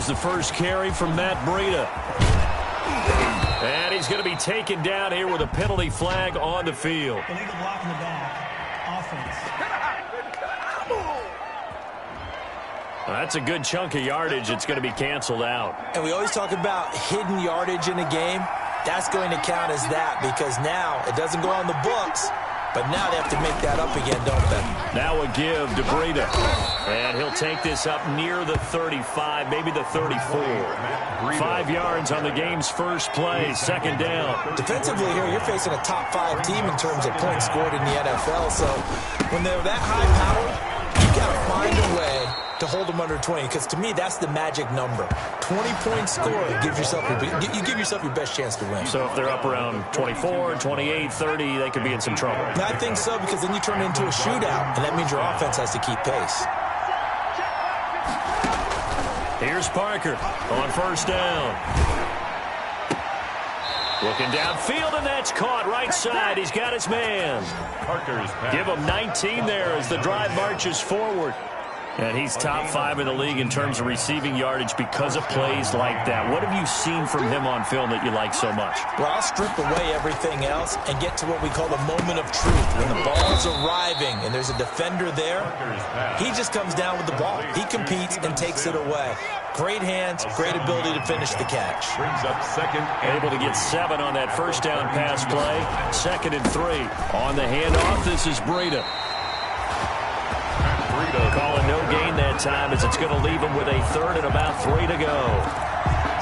Here's the first carry from Matt Breida. And he's going to be taken down here with a penalty flag on the field. Illegal block in the back. Offense. That's a good chunk of yardage. It's going to be canceled out. And we always talk about hidden yardage in a game. That's going to count as that because now it doesn't go on the books, but now they have to make that up again, don't they? Now a give to Breida. And he'll take this up near the 35, maybe the 34. 5 yards on the game's first play, second down. Defensively here, you're facing a top 5 team in terms of points scored in the NFL. So when they're that high-powered, you got to find a way to hold them under 20, because to me, that's the magic number. 20-point score gives yourself you give yourself your best chance to win. So if they're up around 24, 28, 30, they could be in some trouble. I think so, because then you turn it into a shootout, and that means your offense has to keep pace. Here's Parker on first down. Looking downfield, and that's caught right side. He's got his man. Parker's pass. Give him 19 there as the drive marches forward. And he's top 5 in the league in terms of receiving yardage because of plays like that. What have you seen from him on film that you like so much? Well, I'll strip away everything else and get to what we call the moment of truth. When the ball's arriving and there's a defender there, he just comes down with the ball. He competes and takes it away. Great hands, great ability to finish the catch. Brings up second. Able to get 7 on that first down pass play. 2nd and 3. On the handoff, this is Breida. Calling no gain that time as it's going to leave him with a 3rd and about 3 to go.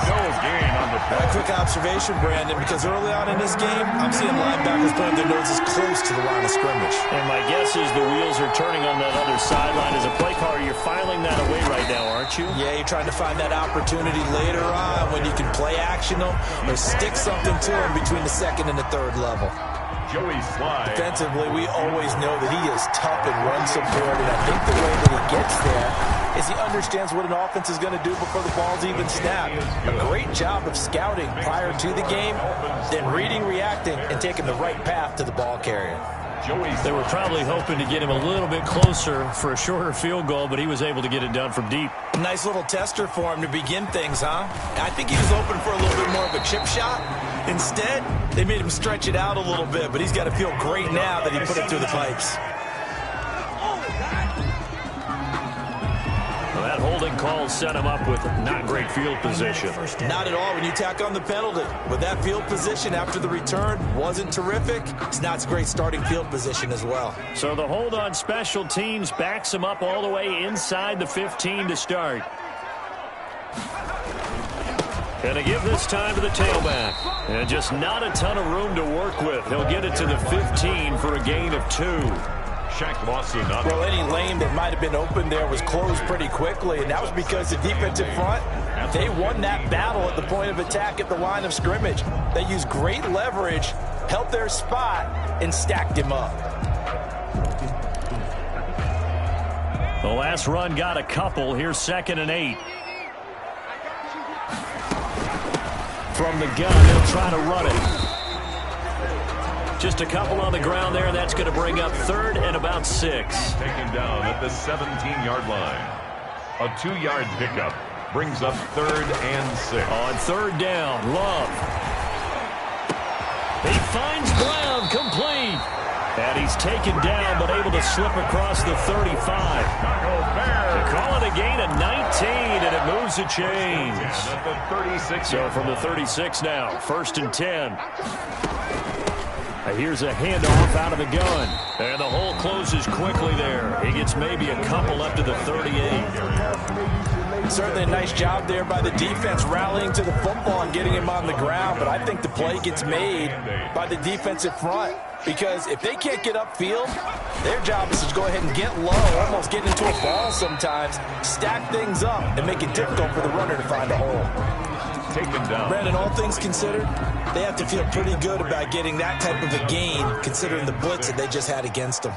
No gain on the play. A quick observation, Brandon, because early on in this game, I'm seeing linebackers putting their noses close to the line of scrimmage. And my guess is the wheels are turning on that other sideline. As a play caller, you're filing that away right now, aren't you? Yeah, you're trying to find that opportunity later on when you can play action them or stick something to them between the 2nd and the 3rd level. Joey Slide. Defensively, we always know that he is tough and run support, and I think the way that he gets there is he understands what an offense is going to do before the ball's even snapped. A great job of scouting prior to the game, then reading, reacting, and taking the right path to the ball carrier. They were probably hoping to get him a little bit closer for a shorter field goal, but he was able to get it done from deep. Nice little tester for him to begin things, huh? I think he was open for a little bit more of a chip shot. Instead, they made him stretch it out a little bit, but he's got to feel great now that he put it through the pipes. Well, that holding call set him up with not great field position. Not at all when you tack on the penalty. With that field position after the return wasn't terrific, it's not a great starting field position as well. So the hold on special teams backs him up all the way inside the 15 to start. Going to give this time to the tailback. And just not a ton of room to work with. He'll get it to the 15 for a gain of 2. Shaq Lawson up. Well, any lane that might have been open there was closed pretty quickly, and that was because the defensive front, they won that battle at the point of attack at the line of scrimmage. They used great leverage, held their spot, and stacked him up. The last run got a couple. Here's 2nd and 8. From the gun, they'll try to run it. Just a couple on the ground there, and that's going to bring up 3rd and about 6. Taken down at the 17-yard line. A 2-yard pickup brings up 3rd and 6. On 3rd down, Love. He finds Brown, complete. And he's taken down, but able to slip across the 35. They call it a gain of 19, and it moves the chains. So from the 36 now, 1st and 10. Here's a handoff out of the gun. And the hole closes quickly there. He gets maybe a couple up to the 38. Certainly a nice job there by the defense rallying to the football and getting him on the ground, but I think the play gets made by the defensive front because if they can't get upfield, their job is to go ahead and get low, almost get into a ball sometimes, stack things up, and make it difficult for the runner to find a hole. Taken down. Brandon, all things considered, they have to feel pretty good about getting that type of a gain considering the blitz that they just had against them.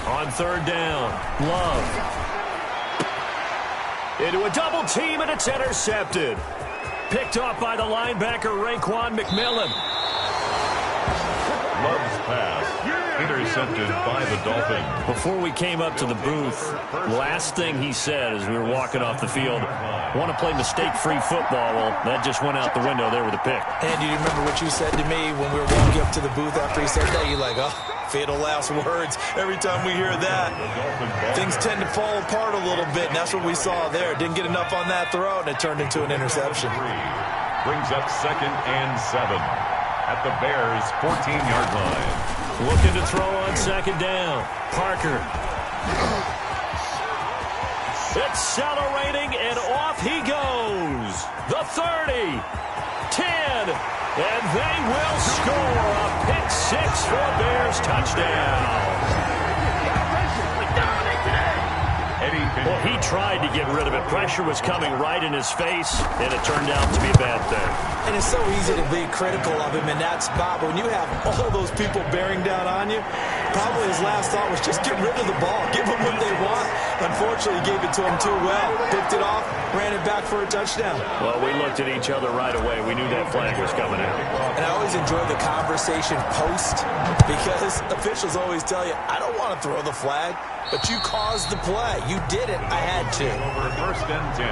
On 3rd down, Love. Into a double team, and it's intercepted. Picked off by the linebacker, Raekwon McMillan. Love's pass Intercepted by the Dolphins. Before we came up to the booth, last thing he said as we were walking off the field, want to play mistake-free football. Well, that just went out the window there with a pick. And do you remember what you said to me when we were walking up to the booth after he said that? You're like, oh, fatal last words. Every time we hear that, things tend to fall apart a little bit, and that's what we saw there. Didn't get enough on that throw, and it turned into an interception. Brings up 2nd and 7 at the Bears' 14-yard line. Looking to throw on 2nd down. Parker. Accelerating, and off he goes. The 30, 10, and they will score a pick 6 for a Bears touchdown. Well, he tried to get rid of it. Pressure was coming right in his face, and it turned out to be a bad thing. And it's so easy to be critical of him in that spot. But when you have all those people bearing down on you, probably his last thought was just get rid of the ball. Give them what they want. Unfortunately, he gave it to him too well. Picked it off, ran it back for a touchdown. Well, we looked at each other right away. We knew that flag was coming out. And I always enjoy the conversation post because officials always tell you, I don't want to throw the flag, but you caused the play. You did it. I had to. Over 1st and 10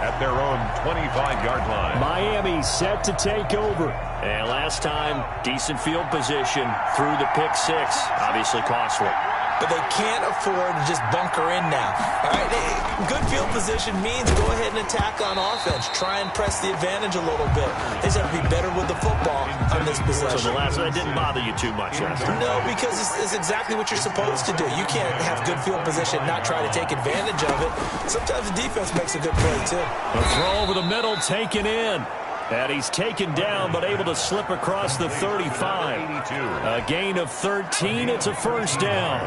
at their own 25-yard line. Miami set to take over. And last time, decent field position through the pick 6. Obviously costly. But they can't afford to just bunker in now. All right, good field position means go ahead and attack on offense. Try and press the advantage a little bit. They just have to be better with the football on this possession. So the last one didn't bother you too much last time? No, because it's exactly what you're supposed to do. You can't have good field position, not try to take advantage of it. Sometimes the defense makes a good play, too. A throw over the middle, taken in. And he's taken down, but able to slip across the 35. A gain of 13. It's a 1st down.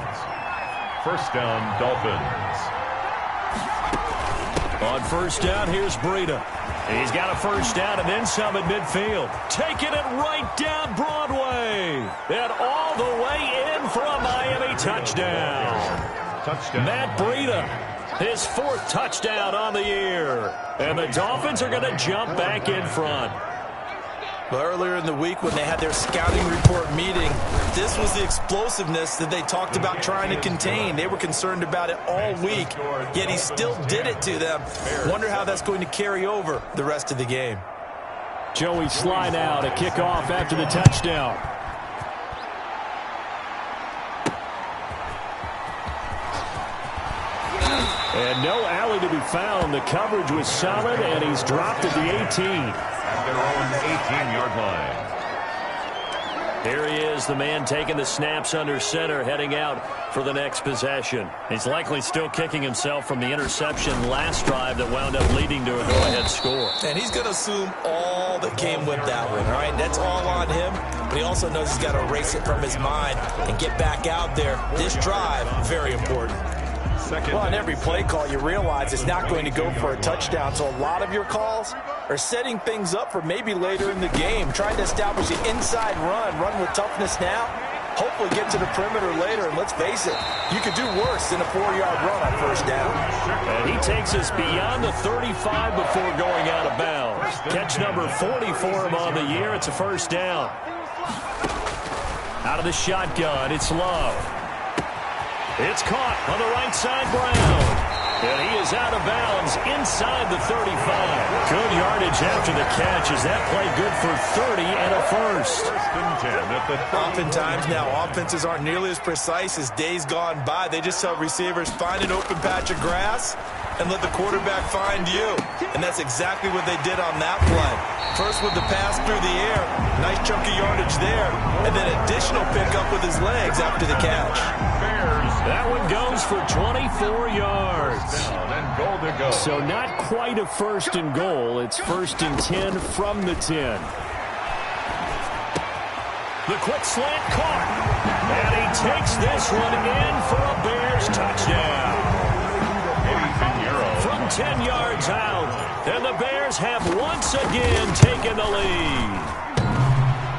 1st down, Dolphins. On 1st down, here's Breida. He's got a 1st down and then some at midfield. Taking it right down Broadway. And all the way in for a Miami touchdown. Matt Breida. His 4th touchdown on the year. And the Dolphins are going to jump back in front. Well, earlier in the week when they had their scouting report meeting, this was the explosiveness that they talked about trying to contain. They were concerned about it all week, yet he still did it to them. Wonder how that's going to carry over the rest of the game. Joey Sly now to kick off after the touchdown. And no alley to be found. The coverage was solid, and he's dropped at the 18. At their own 18-yard line. Here he is, the man taking the snaps under center, heading out for the next possession. He's likely still kicking himself from the interception last drive that wound up leading to a go-ahead score. And he's going to assume all that came with that one, all right? That's all on him, but he also knows he's got to erase it from his mind and get back out there. This drive, very important. Well, on every play call, you realize it's not going to go for a touchdown, so a lot of your calls are setting things up for maybe later in the game, trying to establish the inside run with toughness now, hopefully get to the perimeter later, and let's face it, you could do worse than a 4-yard run on 1st down. And he takes us beyond the 35 before going out of bounds. Catch number 40 for him on the year. It's a 1st down. Out of the shotgun, it's Love. It's caught on the right side, Brown. And he is out of bounds inside the 35. Good yardage after the catch. Is that play good for 30 and a 1st? 1st and 10 at the 30. Oftentimes now, offenses aren't nearly as precise as days gone by. They just tell receivers, find an open patch of grass and let the quarterback find you. And that's exactly what they did on that play. First with the pass through the air. Nice chunk of yardage there. And then additional pickup with his legs after the catch. That one goes for 24 yards. And goal to go. So not quite a 1st and goal. It's 1st and 10 from the 10. The quick slant caught. And he takes this one in for a Bears touchdown. From 10 yards out. And the Bears have once again taken the lead.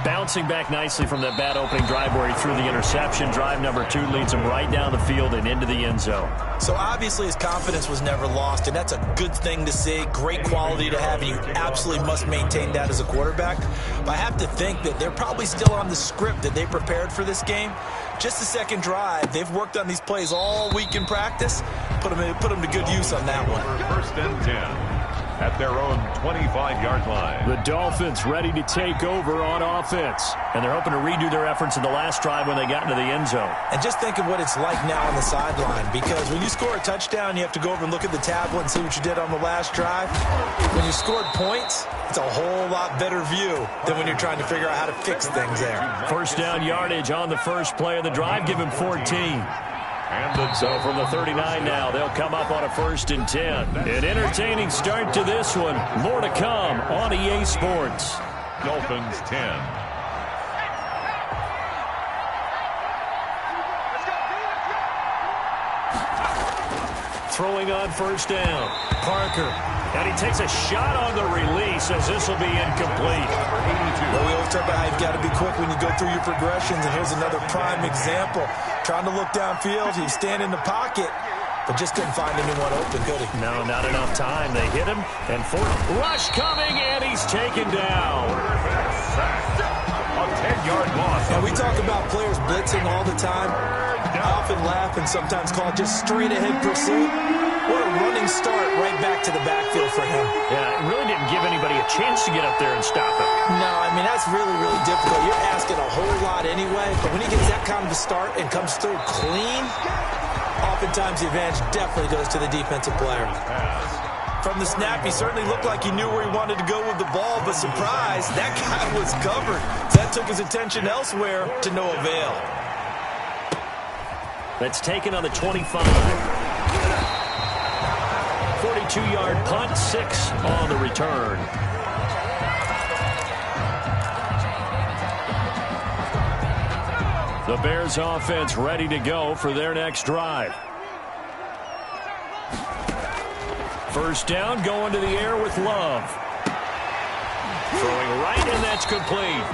Bounce bouncing back nicely from that bad opening drive where he threw the interception. Drive number 2 leads him right down the field and into the end zone. So obviously his confidence was never lost, and that's a good thing to see. Great quality to have, and you absolutely must maintain that as a quarterback. But I have to think that they're probably still on the script that they prepared for this game. Just the second drive, they've worked on these plays all week in practice. Put them to good use on that one. First and 10. At their own 25-yard line. The Dolphins ready to take over on offense. And they're hoping to redo their efforts in the last drive when they got into the end zone. And just think of what it's like now on the sideline, because when you score a touchdown, you have to go over and look at the tablet and see what you did on the last drive. When you scored points, it's a whole lot better view than when you're trying to figure out how to fix things there. First down yardage on the first play of the drive. Give him 14. So from the 39 now, they'll come up on a 1st and 10. An entertaining start to this one. More to come on EA Sports. Dolphins 10. Throwing on first down. Parker. And he takes a shot on the release as this will be incomplete. Well, we always talk about how you've got to be quick when you go through your progressions, and here's another prime example. Trying to look downfield, he's standing in the pocket, but just couldn't find anyone open, could he? No, not enough time. They hit him, and rush coming, and he's taken down. A 10-yard loss. And we talk about players blitzing all the time. I often laugh and sometimes call it just straight-ahead pursuit. What a running start right back to the backfield for him. Yeah, it really didn't give anybody a chance to get up there and stop him. No, I mean, that's really, really difficult. You're asking a whole lot anyway, but when he gets that kind of a start and comes through clean, oftentimes the advantage definitely goes to the defensive player. From the snap, he certainly looked like he knew where he wanted to go with the ball, but surprise, that guy was covered. That took his attention elsewhere to no avail. That's taken on the 25. 42-yard punt, 6 on the return. The Bears offense ready to go for their next drive. First down, going to the air with Love. Throwing right, and that's complete.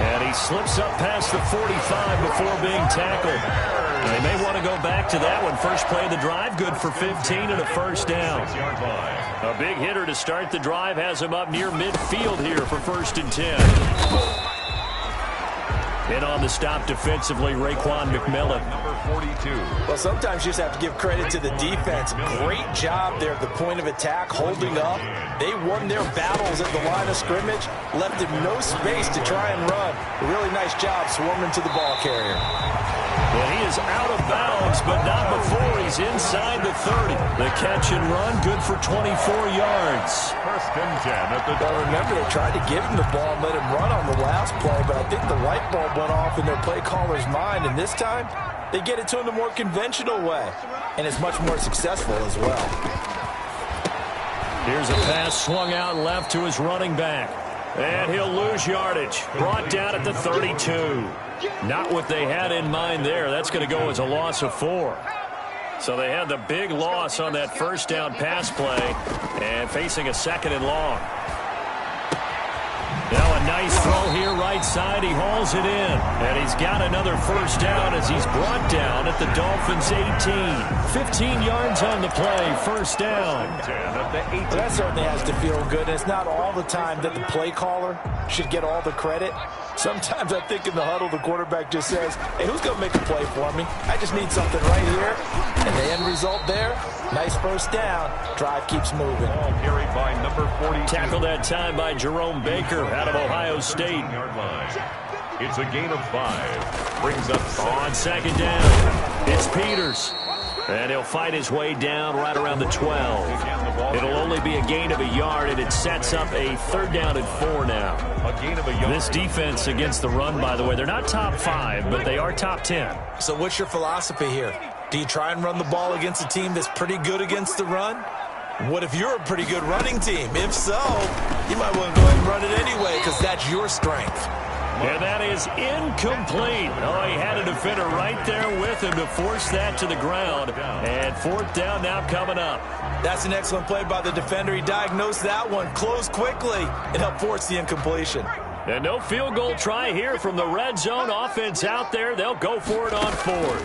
And he slips up past the 45 before being tackled. They may want to go back to that one. First play of the drive, good for 15 and a first down. A big hitter to start the drive has him up near midfield here for 1st and 10. In on the stop defensively, Raekwon McMillan. Number 42. Well, sometimes you just have to give credit to the defense. Great job there at the point of attack, holding up. They won their battles at the line of scrimmage, left him no space to try and run. A really nice job swarming to the ball carrier. Well, he is out of bounds, but not before he's inside the 30. The catch and run, good for 24 yards. 1st and 10 at the Well, remember, they tried to give him the ball and let him run on the last play, but I think the light bulb went off in their play caller's mind, and this time they get it to him the more conventional way, and it's much more successful as well. Here's a pass swung out left to his running back. And he'll lose yardage. Brought down at the 32. Not what they had in mind there. That's going to go as a loss of 4. So they had the big loss on that first down pass play and facing a 2nd and long. Now a nice throw here right side. He hauls it in. And he's got another first down as he's brought down at the Dolphins' 18. 15 yards on the play. First down. Well, that certainly has to feel good. And it's not all the time that the play caller should get all the credit. Sometimes I think in the huddle, the quarterback just says, hey, who's going to make a play for me? I just need something right here. And the end result there, nice first down. Drive keeps moving. Ball carried by number 42. Tackled that time by Jerome Baker out of Ohio State. It's a gain of 5. Brings up on 2nd down. It's Peters. And he'll fight his way down right around the 12. It'll only be a gain of a yard, and it sets up a 3rd down and 4 now. A gain of a yard. This defense against the run, by the way, they're not top 5, but they are top 10. So what's your philosophy here? Do you try and run the ball against a team that's pretty good against the run? What if you're a pretty good running team? If so, you might want to go ahead and run it anyway because that's your strength. And that is incomplete. Oh, he had a defender right there with him to force that to the ground. And 4th down now coming up. That's an excellent play by the defender. He diagnosed that one, closed quickly, and helped force the incompletion. And no field goal try here from the red zone. Offense out there. They'll go for it on 4th.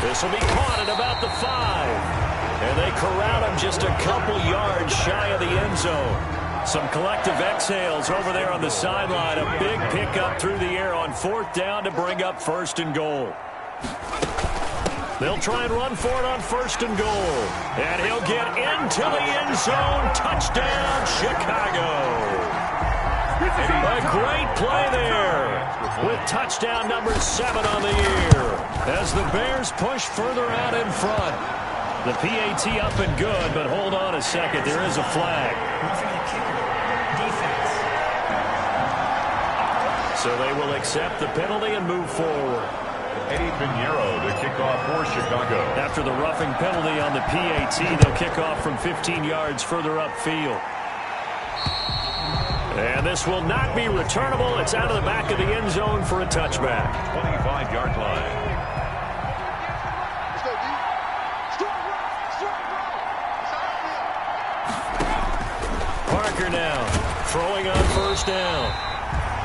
This will be caught at about the 5. And they corral him just a couple yards shy of the end zone. Some collective exhales over there on the sideline. A big pickup through the air on 4th down to bring up 1st and goal. They'll try and run for it on 1st and goal. And he'll get into the end zone. Touchdown, Chicago. A great play there with touchdown number 7 on the year as the Bears push further out in front. The PAT up and good, but hold on a second. There is a flag. So they will accept the penalty and move forward. Eddie Pinheiro to kick off for Chicago. After the roughing penalty on the PAT, they'll kick off from 15 yards further upfield. And this will not be returnable. It's out of the back of the end zone for a touchback. 25-yard line. Parker now throwing on 1st down.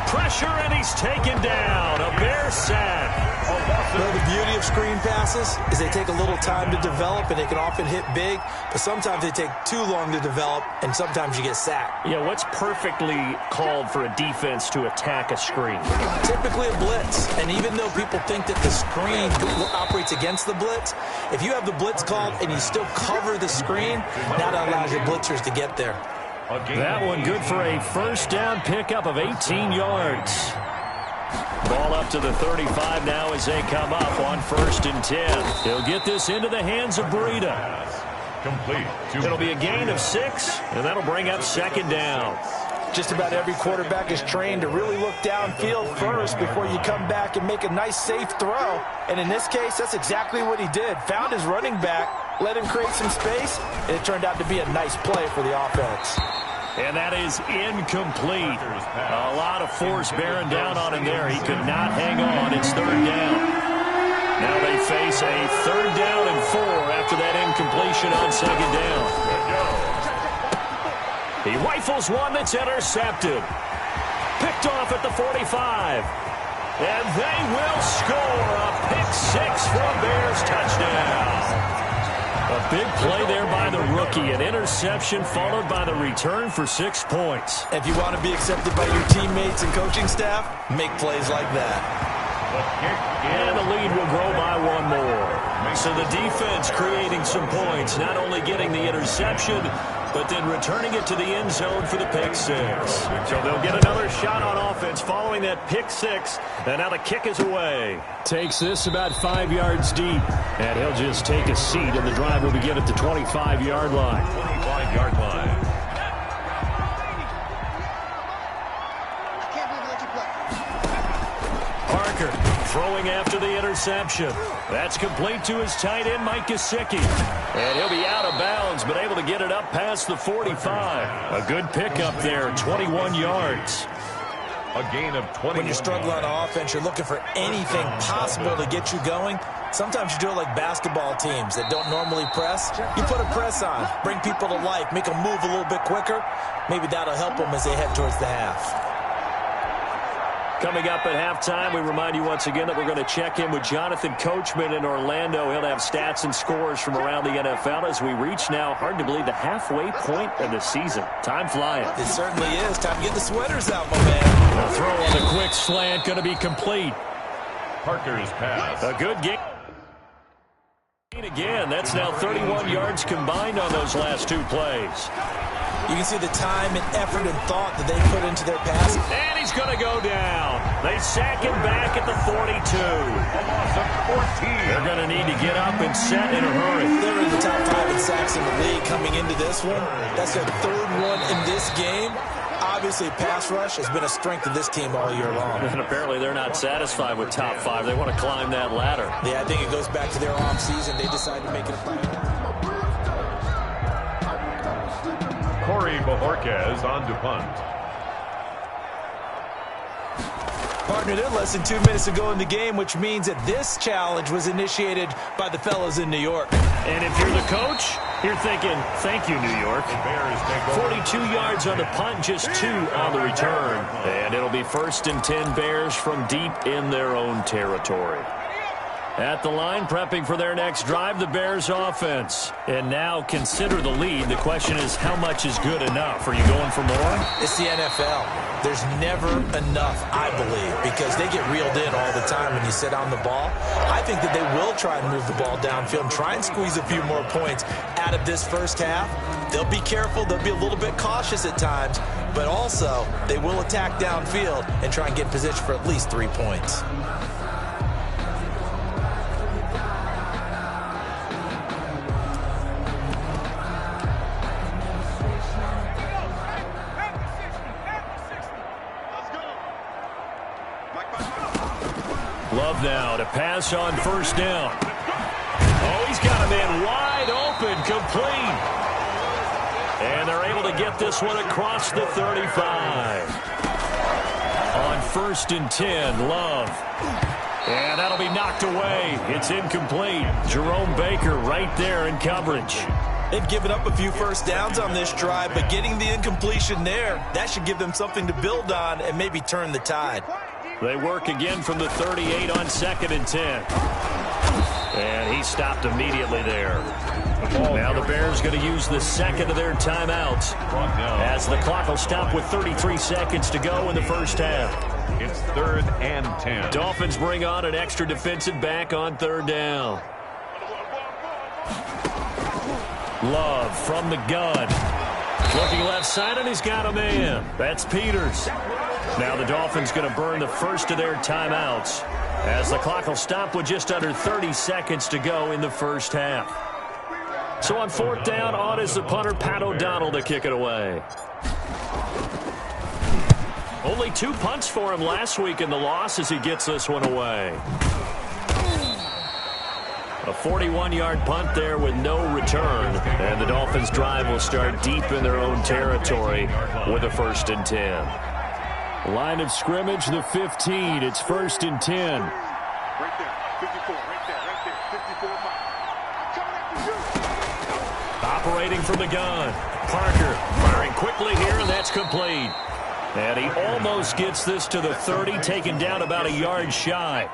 Pressure, and he's taken down. A Bear sack. Well, the beauty of screen passes is they take a little time to develop, and they can often hit big, but sometimes they take too long to develop, and sometimes you get sacked. Yeah, what's perfectly called for a defense to attack a screen? Typically a blitz, and even though people think that the screen operates against the blitz, if you have the blitz called and you still cover the screen, now that allows your blitzers to get there. That one good for a 1st down pickup of 18 yards. Ball up to the 35 now as they come up on 1st and 10. He'll get this into the hands of Breida. Complete. It'll be a gain of 6, and that'll bring up 2nd down. Just about every quarterback is trained to really look downfield first before you come back and make a nice, safe throw. And in this case, that's exactly what he did. Found his running back, let him create some space, and it turned out to be a nice play for the offense. And that is incomplete. A lot of force bearing down on him there. He could not hang on. It's 3rd down. Now they face a 3rd down and 4 after that incompletion on 2nd down. He rifles one that's intercepted. Picked off at the 45. And they will score a pick-6 for a Bears touchdown. A big play there by the rookie. An interception followed by the return for 6 points. If you want to be accepted by your teammates and coaching staff, make plays like that. And the lead will grow by 1 more. So the defense creating some points, not only getting the interception, but then returning it to the end zone for the pick-6. So they'll get another shot on offense following that pick-6, and now the kick is away. Takes this about 5 yards deep, and he'll just take a seat, and the drive will begin at the 25-yard line. 25-yard line. Parker throwing after the interception. That's complete to his tight end, Mike Gesicki. And he'll be out of bounds, but able to get it up past the 45. A good pickup there, 21 yards. A gain of 20. When you struggle on offense, you're looking for anything possible to get you going. Sometimes you do it like basketball teams that don't normally press. You put a press on, bring people to life, make them move a little bit quicker. Maybe that'll help them as they head towards the half. Coming up at halftime, we remind you once again that we're going to check in with Jonathan Coachman in Orlando. He'll have stats and scores from around the NFL as we reach now, hard to believe, the halfway point of the season. Time flying. It certainly is. Time to get the sweaters out, my man. The throw on the quick slant going to be complete. Parker's pass. A good game. Again, that's now 31 yards combined on those last 2 plays. You can see the time and effort and thought that they put into their pass. And he's going to go down. They sack him back at the 42. A loss of 14. They're going to need to get up and set in a hurry. They're in the top 5 in sacks in the league coming into this one. That's their 3rd one in this game. Obviously, pass rush has been a strength of this team all year long. And apparently they're not satisfied with top 5. They want to climb that ladder. Yeah, I think it goes back to their offseason. They decided to make it a priority. Corey Bojorquez on to punt. Partner, they're less than 2 minutes to go in the game, which means that this challenge was initiated by the fellas in New York. And if you're the coach, you're thinking, thank you, New York. 42 yards on the punt, just 2 on the return. And it'll be 1st and 10 Bears from deep in their own territory. At the line, prepping for their next drive, the Bears offense. And now consider the lead. The question is, how much is good enough? Are you going for more? It's the NFL. There's never enough, I believe, because they get reeled in all the time when you sit on the ball. I think that they will try and move the ball downfield and try and squeeze a few more points out of this first half. They'll be careful. They'll be a little bit cautious at times, but also they will attack downfield and try and get in position for at least 3 points. Love now to pass on 1st down. Oh, he's got a man wide open, complete. And they're able to get this one across the 35. On 1st and 10, Love. And that'll be knocked away. It's incomplete. Jerome Baker right there in coverage. They've given up a few first downs on this drive, but getting the incompletion there, that should give them something to build on and maybe turn the tide. They work again from the 38 on 2nd and 10. And he stopped immediately there. Now the Bears going to use the 2nd of their timeouts as the clock will stop with 33 seconds to go in the first half. It's 3rd and 10. Dolphins bring on an extra defensive back on 3rd down. Love from the gun. Looking left side, and he's got a man. That's Peters. Now the Dolphins going to burn the 1st of their timeouts as the clock will stop with just under 30 seconds to go in the first half. So on 4th down, on is the punter, Pat O'Donnell, to kick it away. Only 2 punts for him last week in the loss as he gets this one away. A 41-yard punt there with no return. And the Dolphins' drive will start deep in their own territory with a 1st and 10. Line of scrimmage, the 15. It's 1st and 10. Right there, 54, right there, 54 mark. Operating from the gun. Parker firing quickly here, and that's complete. And he almost gets this to the 30, taken down about a yard shy.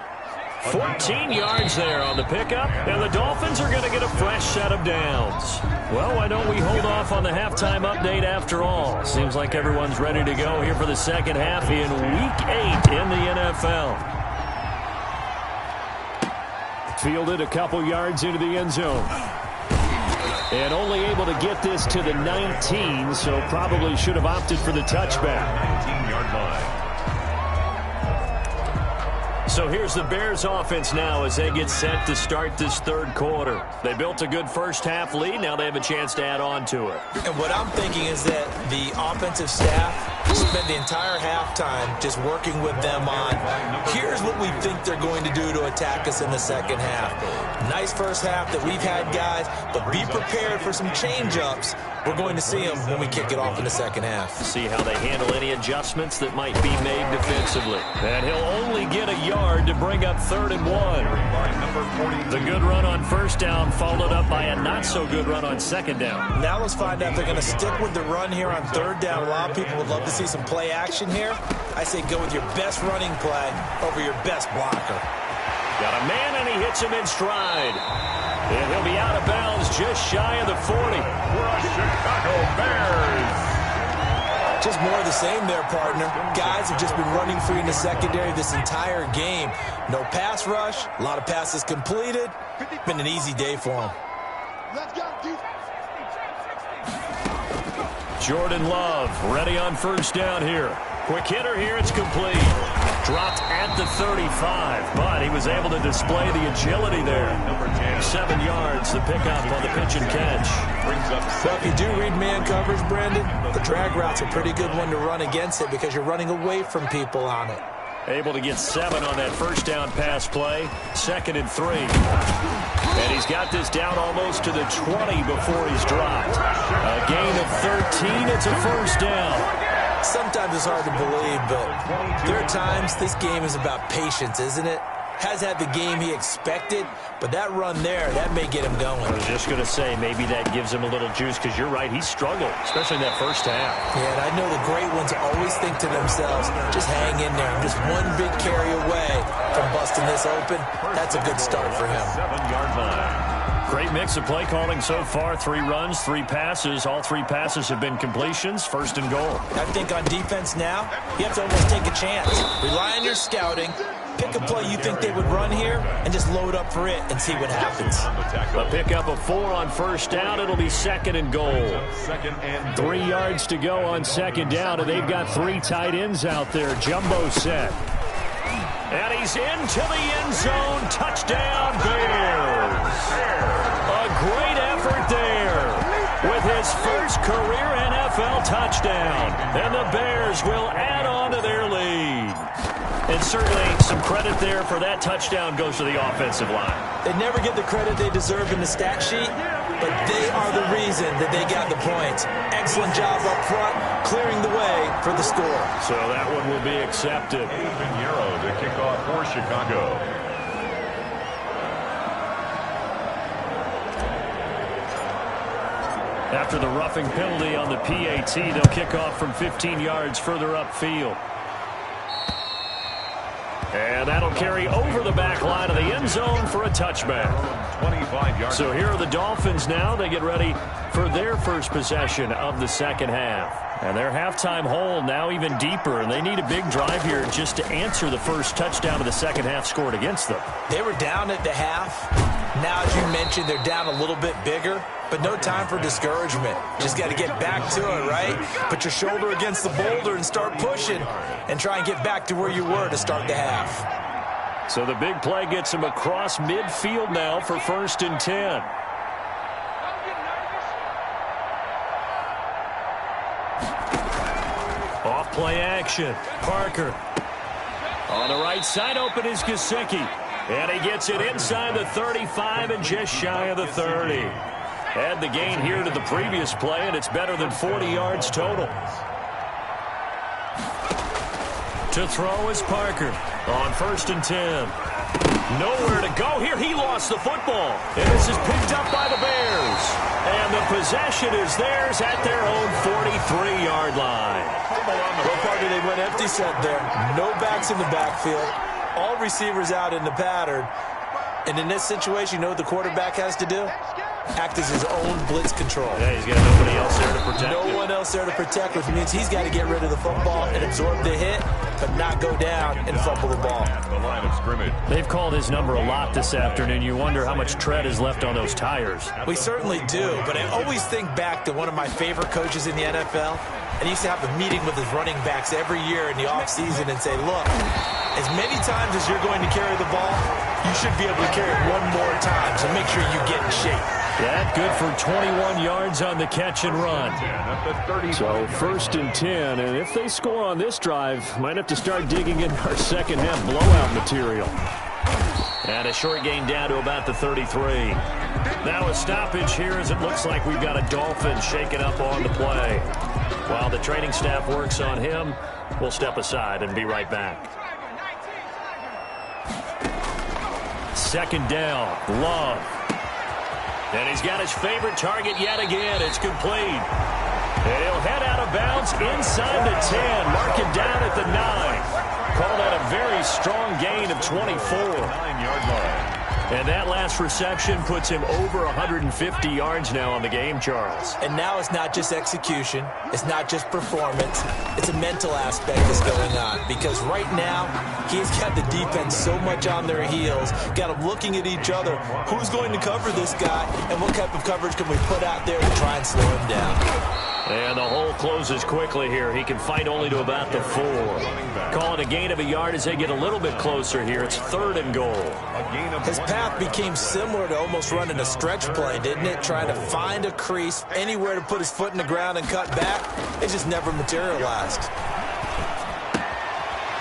14 yards there on the pickup, and the Dolphins are going to get a fresh set of downs. Well, why don't we hold off on the halftime update after all? Seems like everyone's ready to go here for the second half in Week 8 in the NFL. Fielded a couple yards into the end zone. And only able to get this to the 19, so probably should have opted for the touchback. 19-yard line. So here's the Bears offense now as they get set to start this 3rd quarter. They built a good first half lead. Now they have a chance to add on to it. And what I'm thinking is that the offensive staff spent the entire halftime just working with them on, here's what we think they're going to do to attack us in the second half. Nice first half that we've had, guys, but be prepared for some change-ups. We're going to see them when we kick it off in the second half. See how they handle any adjustments that might be made defensively. And he'll only get a yard to bring up 3rd and 1. The good run on 1st down followed up by a not-so-good run on 2nd down. Now let's find out if they're going to stick with the run here on 3rd down. A lot of people would love to see some play action here. I say go with your best running play over your best blocker. Got a man, and he hits him in stride. And he'll be out of bounds just shy of the 40. For the Chicago Bears. Just more of the same there, partner. Guys have just been running free in the secondary this entire game. No pass rush, a lot of passes completed. Been an easy day for them. Let's go, Jordan Love ready on 1st down here. Quick hitter here, it's complete. Dropped at the 35, but he was able to display the agility there. 7 yards, the pickup on the pitch and catch. Well, if you do read man coverage, Brandon, the drag route's a pretty good one to run against it because you're running away from people on it. Able to get 7 on that 1st down pass play. 2nd and 3. And he's got this down almost to the 20 before he's dropped. A gain of 13, it's a 1st down. Sometimes it's hard to believe, but there are times this game is about patience, isn't it? Has had the game he expected, but that run there, that may get him going. I was just going to say, maybe that gives him a little juice, because you're right, he struggled, especially in that first half. Yeah, and I know the great ones always think to themselves, just hang in there. I'm just one big carry away from busting this open. That's a good start for him. 7-yard line. Great mix of play calling so far. 3 runs, 3 passes. All 3 passes have been completions. First and goal. I think on defense now, you have to almost take a chance. Rely on your scouting. Pick a play you think they would run here and just load up for it and see what happens. A pickup of 4 on first down. It'll be second and goal. 3 yards to go on second down, and they've got 3 tight ends out there. Jumbo set. And he's into the end zone. Touchdown, Bears. A great effort there with his first career NFL touchdown. And the Bears will add on to their lead. And certainly some credit there for that touchdown goes to the offensive line. They never get the credit they deserve in the stat sheet, but they are the reason that they got the points. Excellent job up front, clearing the way for the score. So that one will be accepted. Pinheiro to kick off for Chicago. After the roughing penalty on the PAT, they'll kick off from 15 yards further upfield. And that'll carry over the back line of the end zone for a touchback. 25 yards. So here are the Dolphins now. They get ready for their first possession of the second half. And their halftime hole now even deeper, and they need a big drive here just to answer the first touchdown of the second half scored against them. They were down at the half. Now, as you mentioned, they're down a little bit bigger, but no time for discouragement. Just got to get back to it, right? Put your shoulder against the boulder and start pushing and try and get back to where you were to start the half. So the big play gets him across midfield now for 1st and 10. Off play action. Parker. On the right side open is Gesicki. And he gets it inside the 35 and just shy of the 30. Add the gain here to the previous play, and it's better than 40 yards total. To throw is Parker on 1st and 10. Nowhere to go here. He lost the football. And this is picked up by the Bears. And the possession is theirs at their own 43-yard line. Well, Parker, they went empty set there. No backs in the backfield. All receivers out in the pattern. And in this situation, you know what the quarterback has to do? Act as his own blitz control. Yeah, he's got nobody else there to protect him. No one else there to protect, which means he's got to get rid of the football and absorb the hit, but not go down and fumble the ball. The line of scrimmage. They've called his number a lot this afternoon. You wonder how much tread is left on those tires. We certainly do, but I always think back to one of my favorite coaches in the NFL, and he used to have a meeting with his running backs every year in the offseason and say, look, as many times as you're going to carry the ball, you should be able to carry it one more time, so make sure you get in shape. That good for 21 yards on the catch and run. So 1st and 10, and if they score on this drive, might have to start digging in our second half blowout material. And a short gain down to about the 33. Now a stoppage here as it looks like we've got a Dolphin shaking up on the play. While the training staff works on him, we'll step aside and be right back. Second down, Love. And he's got his favorite target yet again. It's complete. And he'll head out of bounds inside the 10. Mark it down at the 9. Call that a very strong gain of 24. 9-yard line. And that last reception puts him over 150 yards now on the game, Charles. And now it's not just execution. It's not just performance. It's a mental aspect that's going on. Because right now, he's got the defense so much on their heels. Got them looking at each other. Who's going to cover this guy? And what type of coverage can we put out there to try and slow him down? And the hole closes quickly here. He can fight only to about the 4. Call it a gain of a yard as they get a little bit closer here. It's 3rd and goal. His path became similar to almost running a stretch play, didn't it? Trying to find a crease, anywhere to put his foot in the ground and cut back. It just never materialized.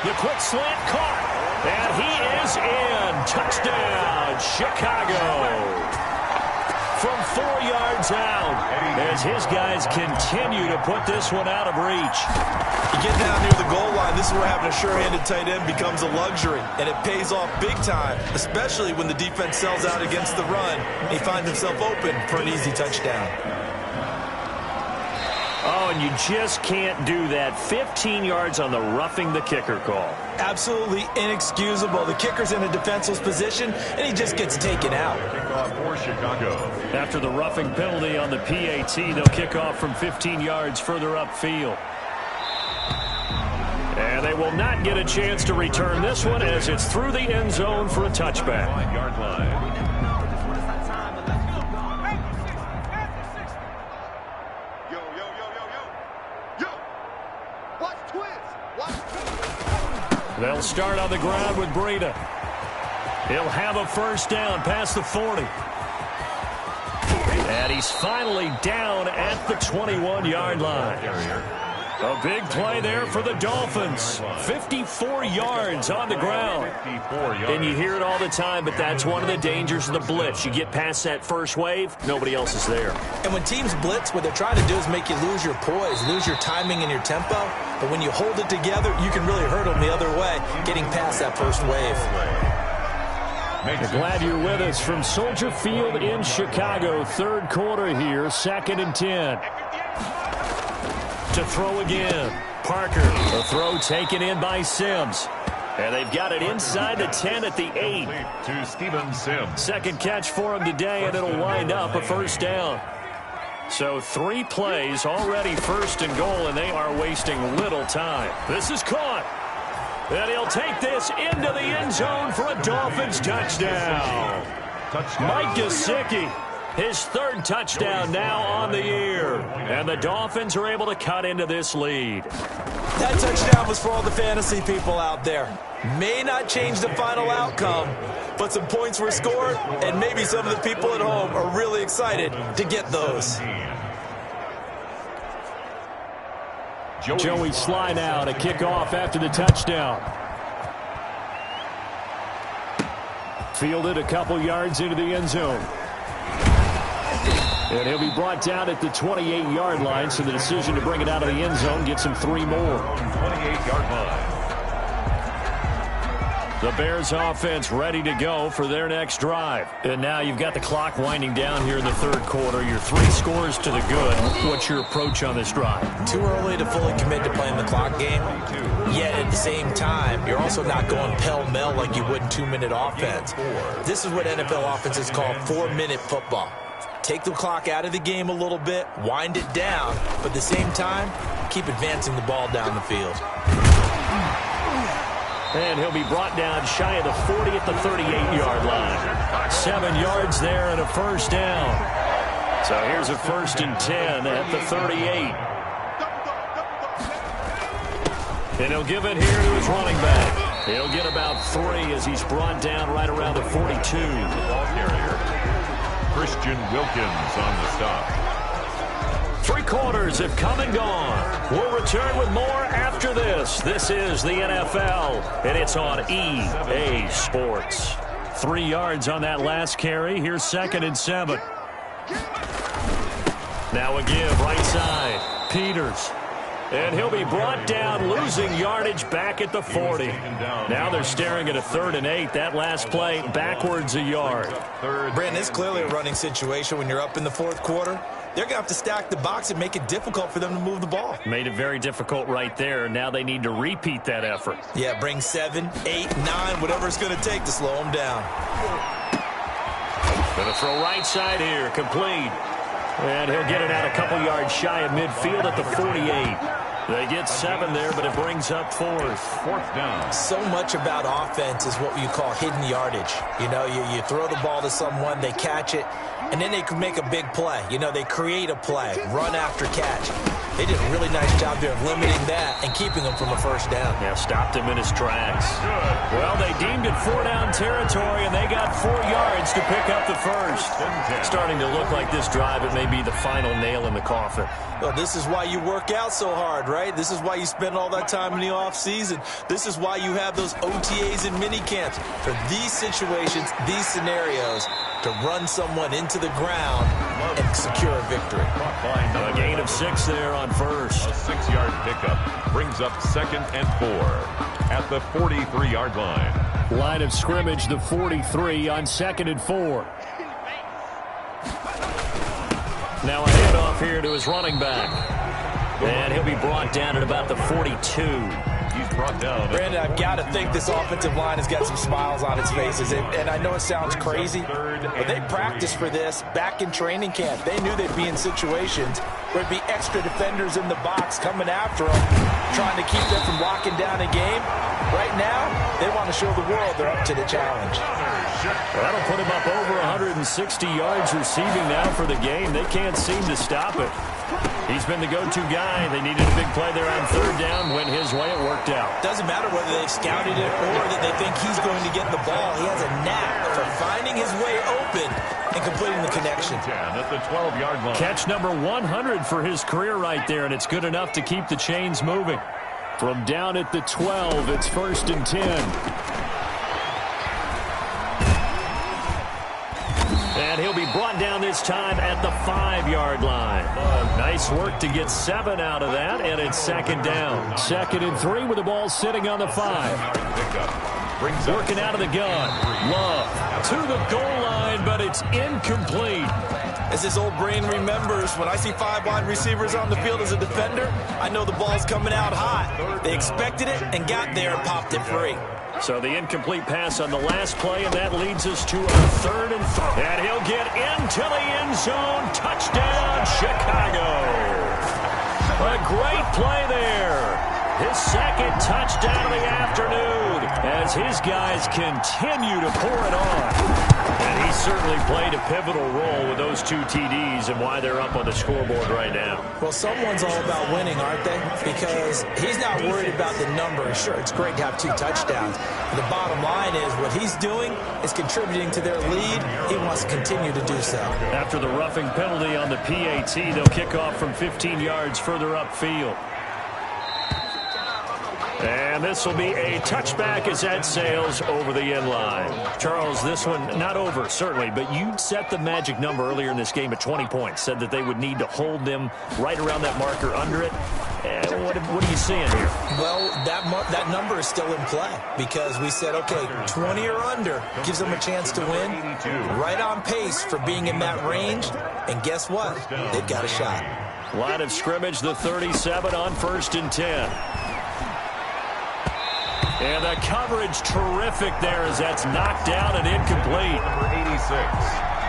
The quick slant caught. And he is in. Touchdown, Chicago. From 4 yards out. as his guys continue to put this one out of reach. You get down near the goal line, this is where having a sure-handed tight end becomes a luxury, and it pays off big time, especially when the defense sells out against the run. He finds himself open for an easy touchdown. Oh, and you just can't do that. 15 yards on the roughing the kicker call. Absolutely inexcusable. The kicker's in a defenseless position, and he just gets taken out. Kickoff for Chicago. After the roughing penalty on the PAT, they'll kick off from 15 yards further upfield. And they will not get a chance to return this one as it's through the end zone for a touchback. 5-yard line. They'll start on the ground with Breida. He'll have a first down past the 40. And he's finally down at the 21-yard line. A big play there for the Dolphins. 54 yards on the ground. And you hear it all the time, but that's one of the dangers of the blitz. You get past that first wave, nobody else is there. And when teams blitz, what they're trying to do is make you lose your poise, lose your timing and your tempo. But when you hold it together, you can really hurt them the other way, getting past that first wave. We're glad you're with us from Soldier Field in Chicago. Third quarter here, 2nd and 10. To throw again. Parker. The throw taken in by Sims. And they've got it inside the 10 at the 8. To Steven Sims. Second catch for him today, and it'll wind up a first down. So 3 plays already first and goal, and they are wasting little time. This is caught. And he'll take this into the end zone for a Dolphins touchdown. Mike Gesicki, his 3rd touchdown now on the year. And the Dolphins are able to cut into this lead. That touchdown was for all the fantasy people out there. May not change the final outcome, but some points were scored, and maybe some of the people at home are really excited to get those. Joey Sly now to kick off after the touchdown. Fielded a couple yards into the end zone. And he'll be brought down at the 28-yard line, so the decision to bring it out of the end zone gets him 3 more. 28-yard line. The Bears offense ready to go for their next drive. And now you've got the clock winding down here in the 3rd quarter. You're 3 scores to the good. What's your approach on this drive? Too early to fully commit to playing the clock game. Yet at the same time, you're also not going pell-mell like you would in 2-minute offense. This is what NFL offenses call 4-minute football. Take the clock out of the game a little bit, wind it down, but at the same time, keep advancing the ball down the field. And he'll be brought down shy of the 40 at the 38-yard line. 7 yards there and a first down. So here's a 1st and 10 at the 38. And he'll give it here to his running back. He'll get about 3 as he's brought down right around the 42. Ball carrier. Christian Wilkins on the stop. 3 quarters have come and gone. We'll return with more after this. This is the NFL, and it's on EA Sports. 3 yards on that last carry. Here's 2nd and 7. Now a give right side. Peters. And he'll be brought down, losing yardage back at the 40. Now they're staring at a 3rd and 8. That last play backwards a yard. Brandon, it's clearly a running situation when you're up in the 4th quarter. They're going to have to stack the box and make it difficult for them to move the ball. Made it very difficult right there. Now they need to repeat that effort. Yeah, bring 7, 8, 9, whatever it's going to take to slow them down. Going to throw right side here, complete. And he'll get it out a couple yards shy of midfield at the 48. They get 7 there, but it brings up 4th down. So much about offense is what you call hidden yardage. You know, you throw the ball to someone, they catch it, and then they can make a big play. You know, they create a play, run after catch. They did a really nice job there of limiting that and keeping him from a first down. Yeah, stopped him in his tracks. Well, they deemed it 4-down territory, and they got 4 yards to pick up the first. Starting to look like this drive, it may be the final nail in the coffin. Well, this is why you work out so hard, right? This is why you spend all that time in the offseason. This is why you have those OTAs and mini camps. For these situations, these scenarios, to run someone into the ground and secure a victory. 6 there on first. A 6-yard pickup brings up 2nd and 4 at the 43-yard line. Line of scrimmage, the 43 on 2nd and 4. Now a handoff here to his running back. And he'll be brought down at about the 42. He's brought down. Brandon, I've got to think this offensive line has got some smiles on its faces. And I know it sounds crazy, but they practiced for this back in training camp. They knew they'd be in situations where it'd be extra defenders in the box coming after them, trying to keep them from locking down a game. Right now, they want to show the world they're up to the challenge. That'll put him up over 160 yards receiving now for the game. They can't seem to stop it. He's been the go-to guy. They needed a big play there on 3rd down. Went his way. It worked out. Doesn't matter whether they've scouted it or that they think he's going to get the ball. He has a knack for finding his way open and completing the connection. At the 12-yard line. Catch number 100 for his career right there, and it's good enough to keep the chains moving. From down at the 12, it's 1st and 10. And he'll be brought down this time at the 5-yard line. Nice work to get 7 out of that, and it's 2nd down. 2nd and 3 with the ball sitting on the 5. Working out of the gun. Love to the goal line, but it's incomplete. As his old brain remembers, when I see 5 wide receivers on the field as a defender, I know the ball's coming out hot. They expected it and got there and popped it free. So the incomplete pass on the last play, and that leads us to a 3rd and 3. And he'll get into the end zone. Touchdown, Chicago. A great play there. His 2nd touchdown of the afternoon as his guys continue to pour it on. And he certainly played a pivotal role with those 2 TDs and why they're up on the scoreboard right now. Well, someone's all about winning, aren't they? Because he's not worried about the number. Sure, it's great to have 2 touchdowns. But the bottom line is what he's doing is contributing to their lead. He wants to continue to do so. After the roughing penalty on the PAT, they'll kick off from 15 yards further upfield. And this will be a touchback as that sails over the end line. Charles, this one not over, certainly, but you set the magic number earlier in this game at 20 points. Said that they would need to hold them right around that marker under it. What are you seeing here? Well, that number is still in play because we said, okay, 20 or under gives them a chance to win. Right on pace for being in that range. And guess what? They've got a shot. Line of scrimmage, the 37 on 1st and 10. And the coverage terrific there as that's knocked down and incomplete. Number 86,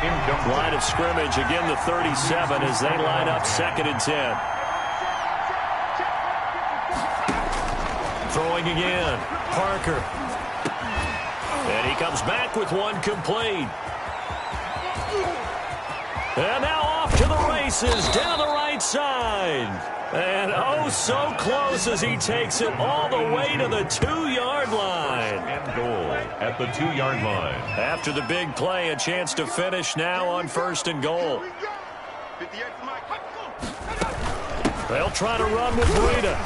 incomplete. Line of scrimmage, again the 37 as they line up 2nd and 10. Throwing again, Parker. And he comes back with one complete. And now off to the races down the right side. And oh, so close as he takes it all the way to the 2-yard line. And goal at the 2-yard line. After the big play, a chance to finish now on 1st and goal. They'll try to run with Breida.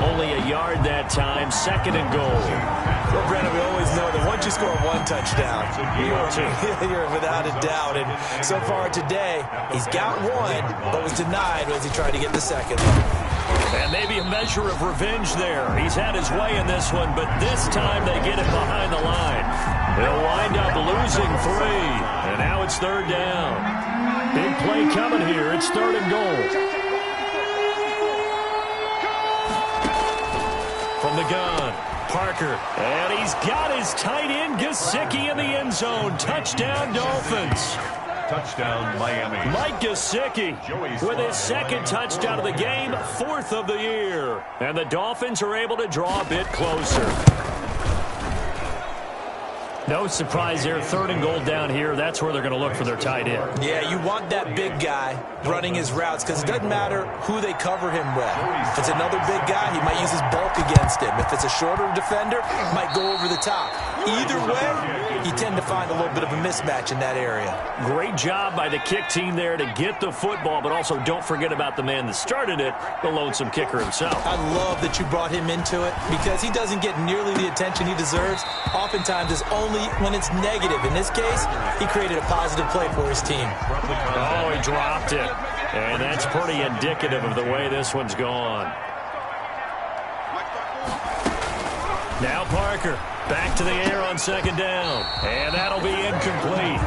Only a yard that time, 2nd and goal. Well, Brandon, we always know that once you score 1 touchdown, you're without a doubt. And so far today, he's got 1, but was denied as he tried to get the 2nd. And maybe a measure of revenge there. He's had his way in this one, but this time they get it behind the line. They'll wind up losing 3, and now it's 3rd down. Big play coming here. It's 3rd and goal. From the gun, Parker. And he's got his tight end, Gesicki, in the end zone. Touchdown, Dolphins. Touchdown, Miami. Mike Gesicki with his 2nd touchdown of the game, 4th of the year. And the Dolphins are able to draw a bit closer. No surprise there, 3rd and goal down here. That's where they're going to look for their tight end. Yeah, you want that big guy running his routes because it doesn't matter who they cover him with. If it's another big guy, he might use his bulk against him. If it's a shorter defender, he might go over the top. Either way, you tend to find a little bit of a mismatch in that area. Great job by the kick team there to get the football, but also don't forget about the man that started it, the lonesome kicker himself. I love that you brought him into it because he doesn't get nearly the attention he deserves. Oftentimes, it's only when it's negative. In this case, he created a positive play for his team. Oh, he dropped it. And that's pretty indicative of the way this one's gone. Now Parker back to the air on second down. And that'll be incomplete.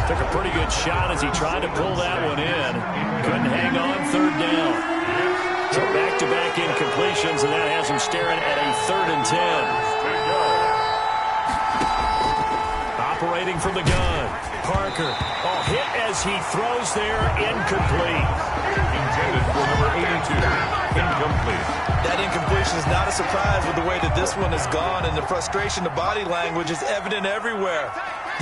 Took a pretty good shot as he tried to pull that one in. Couldn't hang on third down. So back-to-back incompletions, and that has him staring at a 3rd and 10. Operating from the gun. Parker. Oh, hit as he throws there. Incomplete. Intended for number 82. Incomplete. That incompletion is not a surprise with the way that this one has gone, and the frustration, the body language is evident everywhere.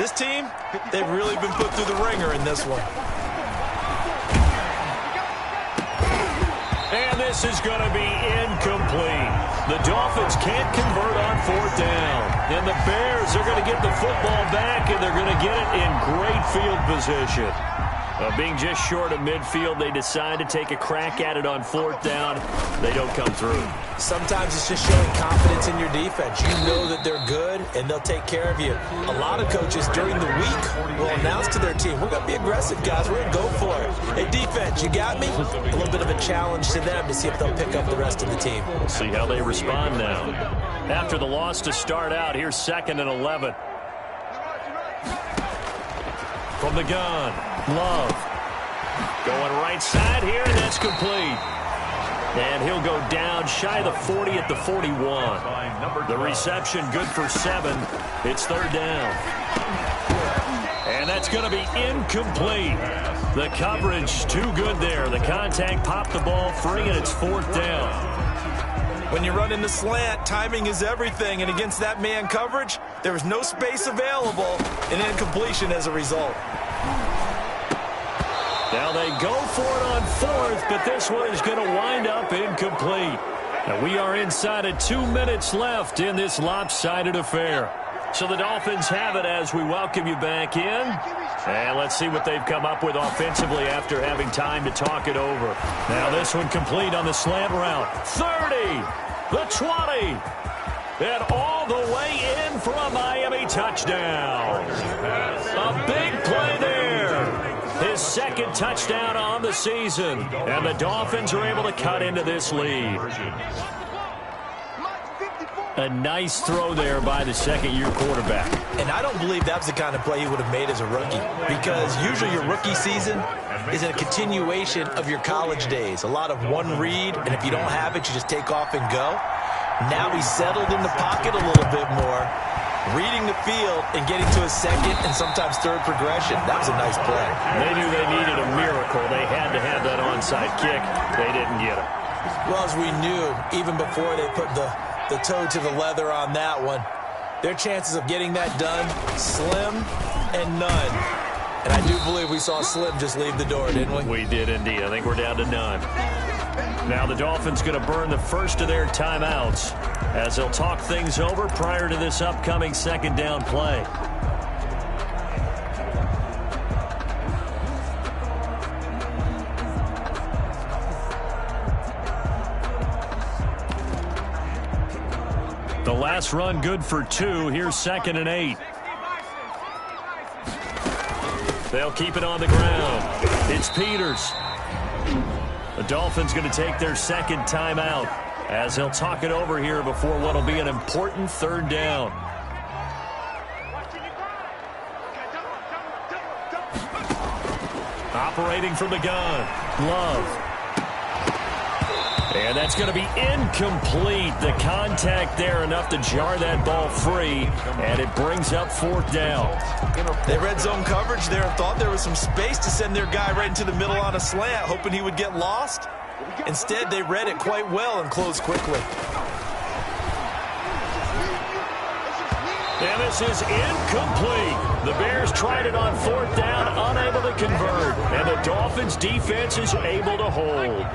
This team, they've really been put through the ringer in this one. And this is going to be incomplete. The Dolphins can't convert on 4th down. And the Bears are going to get the football back, and they're going to get it in great field position. Being just short of midfield, they decide to take a crack at it on 4th down. They don't come through. Sometimes it's just showing confidence in your defense. You know that they're good, and they'll take care of you. A lot of coaches during the week will announce to their team, we're going to be aggressive, guys. We're going to go for it. Hey, defense, you got me? A little bit of a challenge to them to see if they'll pick up the rest of the team. We'll see how they respond now. After the loss to start out, here's 2nd and 11. From the gun, Love. Going right side here, and that's complete. And he'll go down shy of the 40 at the 41. The reception good for 7. It's 3rd down. And that's going to be incomplete. The coverage too good there. The contact popped the ball free, and it's 4th down. When you run in the slant, timing is everything, and against that man coverage, there was no space available, and incompletion as a result. Now they go for it on 4th, but this one is going to wind up incomplete. Now we are inside of 2 minutes left in this lopsided affair. So the Dolphins have it as we welcome you back in. And let's see what they've come up with offensively after having time to talk it over. Now this one complete on the slant route. 30, the 20, and all the way in for a Miami touchdown. A big play there. His 2nd touchdown on the season. And the Dolphins are able to cut into this lead. A nice throw there by the 2nd-year quarterback. And I don't believe that was the kind of play he would have made as a rookie, because usually your rookie season is a continuation of your college days. A lot of one read, and if you don't have it, you just take off and go. Now he's settled in the pocket a little bit more, reading the field and getting to his 2nd and sometimes 3rd progression. That was a nice play. They knew they needed a miracle. They had to have that onside kick. They didn't get it. Well, as we knew, even before they put the toe to the leather on that one, their chances of getting that done, slim and none. And I do believe we saw Slim just leave the door, didn't we? We did indeed. I think we're down to none. Now the Dolphins going to burn the first of their timeouts as they'll talk things over prior to this upcoming 2nd down play. The last run good for 2. Here's 2nd and 8. They'll keep it on the ground. It's Peters. The Dolphins going to take their 2nd timeout as they'll talk it over here before what will be an important 3rd down. Operating from the gun, Love. And that's going to be incomplete. The contact there enough to jar that ball free, and it brings up 4th down. They read zone coverage there and thought there was some space to send their guy right into the middle on a slant, hoping he would get lost. Instead, they read it quite well and closed quickly. And this is incomplete. The Bears tried it on 4th down, unable to convert. And the Dolphins defense is able to hold.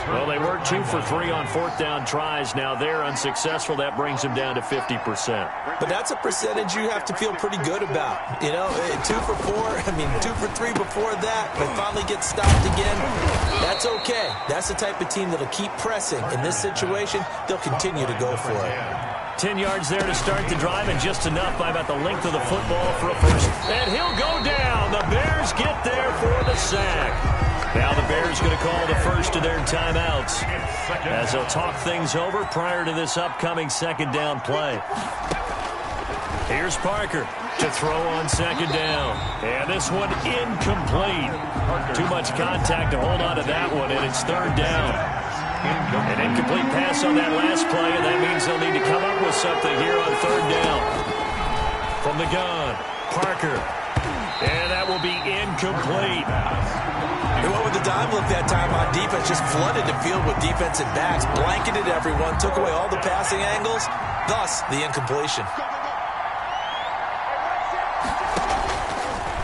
Well, they were 2 for 3 on 4th down tries. Now they're unsuccessful. That brings them down to 50%. But that's a percentage you have to feel pretty good about. You know, 2 for 2 for 3 before that. They finally get stopped again. That's okay. That's the type of team that'll keep pressing. In this situation, they'll continue to go for it. 10 yards there to start the drive, and just enough by about the length of the football for a first. And he'll go down. The Bears get there for the sack. Now the Bears going to call the first of their timeouts as they'll talk things over prior to this upcoming second down play. Here's Parker to throw on second down. And this one incomplete. Too much contact to hold on to that one, and it's third down. An incomplete pass on that last play, and that means they'll need to come up with something here on third down. From the gun, Parker. And that will be incomplete. They went with the dime look that time on defense, just flooded the field with defensive backs, blanketed everyone, took away all the passing angles, thus the incompletion.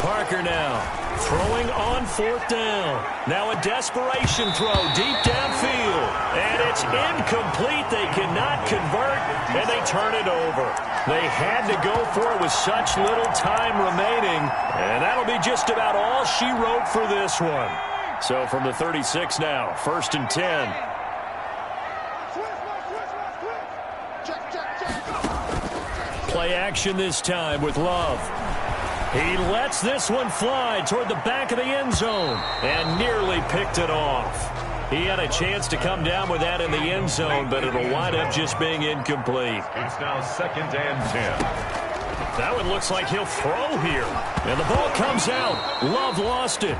Parker now throwing on fourth down. Now a desperation throw deep downfield. And it's incomplete. They cannot convert, and they turn it over. They had to go for it with such little time remaining. And that'll be just about all she wrote for this one. So from the 36 now, 1st and 10. Play action this time with Love. He lets this one fly toward the back of the end zone and nearly picked it off. He had a chance to come down with that in the end zone, but it'll wind up just being incomplete. It's now 2nd and 10. That one looks like he'll throw here. And the ball comes out. Love lost it.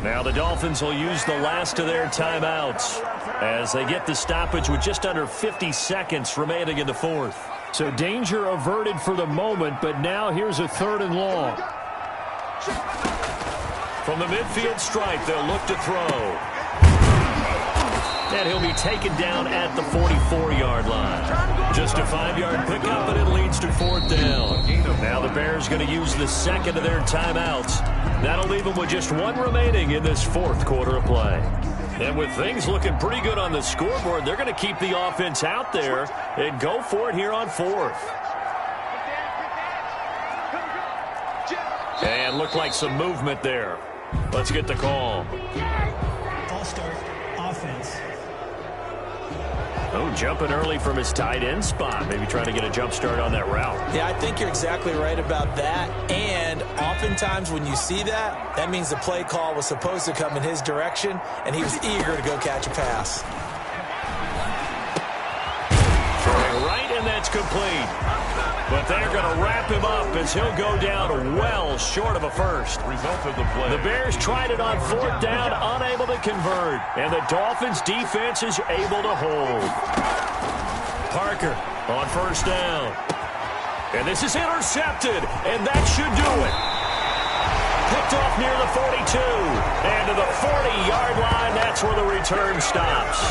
Now the Dolphins will use the last of their timeouts as they get the stoppage with just under 50 seconds remaining in the fourth. So danger averted for the moment, but now here's a 3rd and long. From the midfield stripe, they'll look to throw. And he'll be taken down at the 44-yard line. Just a 5-yard pickup, and it leads to 4th down. Now the Bears going to use the second of their timeouts. That'll leave them with just one remaining in this fourth quarter of play. And with things looking pretty good on the scoreboard, they're going to keep the offense out there and go for it here on fourth. And looked like some movement there. Let's get the call. All start offense. Oh, jumping early from his tight end spot. Maybe trying to get a jump start on that route. Yeah, I think you're exactly right about that. And oftentimes when you see that, that means the play call was supposed to come in his direction, and he was eager to go catch a pass. Throwing right, and that's complete. But they're going to wrap him up as he'll go down well short of a first. Result of the play. The Bears tried it on 4th down, unable to convert. And the Dolphins' defense is able to hold. Parker on 1st down. And this is intercepted, and that should do it. Picked off near the 42. And to the 40-yard line, that's where the return stops.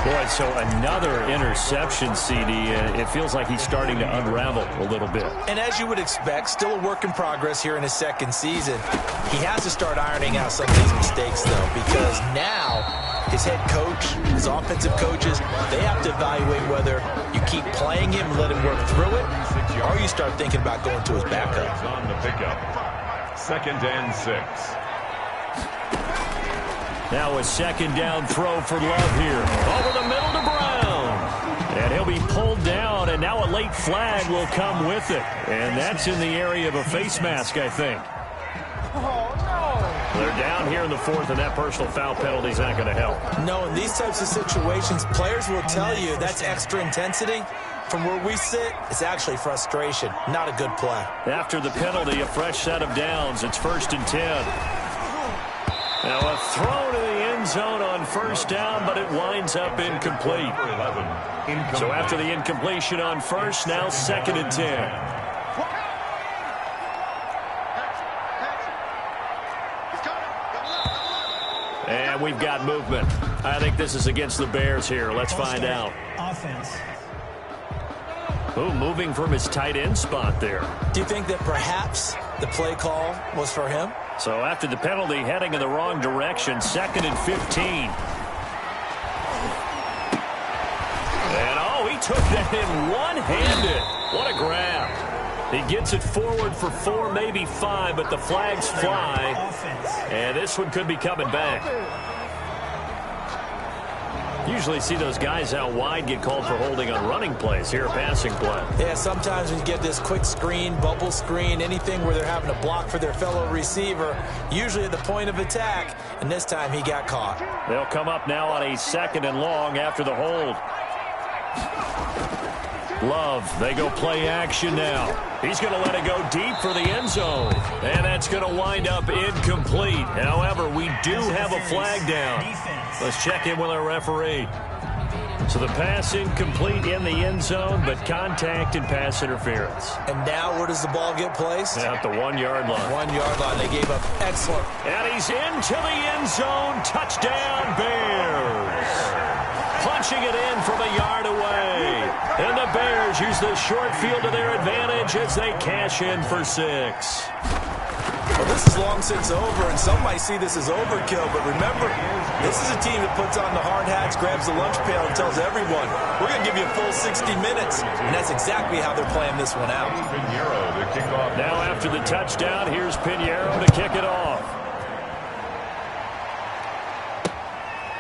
Boy, so another interception, CD. It feels like he's starting to unravel a little bit. And as you would expect, still a work in progress here in his second season. He has to start ironing out some of these mistakes, though, because now his head coach, his offensive coaches, they have to evaluate whether you keep playing him and let him work through it, or you start thinking about going to his backup. On the pickup. 2nd and 6. Now a 2nd down throw for Love here. Over the middle to Brown. And he'll be pulled down, and now a late flag will come with it. And that's in the area of a face mask, I think. They're down here in the fourth, and that personal foul penalty is not going to help. No, in these types of situations, players will tell you that's extra intensity. From where we sit, it's actually frustration, not a good play. After the penalty, a fresh set of downs. It's 1st and 10. Now a throw to the end zone on 1st down, but it winds up incomplete. So after the incompletion on 1st, now 2nd and 10. And we've got movement. I think this is against the Bears here. Let's find out. Offense. Oh, moving from his tight end spot there. Do you think that perhaps the play call was for him? So after the penalty, heading in the wrong direction, 2nd and 15. And, oh, he took that in one-handed. What a grab. He gets it forward for 4, maybe 5, but the flags fly. And this one could be coming back. Usually see those guys out wide get called for holding on running plays. Here, a passing play. Yeah, sometimes when you get this quick screen, bubble screen, anything where they're having to block for their fellow receiver, usually at the point of attack, and this time he got caught. They'll come up now on a 2nd and long after the hold. Love, they go play action now. He's going to let it go deep for the end zone. And that's going to wind up incomplete. However, we do have a flag down. Let's check in with our referee. So the pass incomplete in the end zone, but contact and pass interference. And now where does the ball get placed? At the 1-yard line. 1-yard line. They gave up excellent. And he's into the end zone. Touchdown, Bears. Punching it in from a yard away. And the Bears use the short field to their advantage as they cash in for 6. Well, this is long since over, and some might see this as overkill, but remember, this is a team that puts on the hard hats, grabs the lunch pail, and tells everyone, we're going to give you a full 60 minutes, and that's exactly how they're playing this one out. Now after the touchdown, here's Pinheiro to kick it off.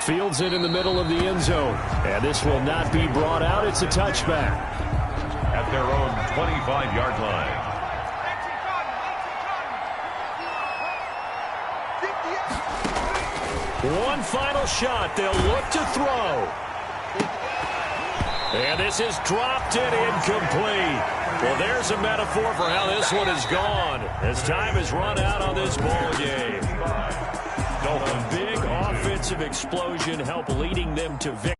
Fields it in the middle of the end zone, and this will not be brought out. It's a touchback. At their own 25-yard line. One final shot. They'll look to throw. And this is dropped and incomplete. Well, there's a metaphor for how this one is gone as time has run out on this ball game. A big offensive explosion helped leading them to victory.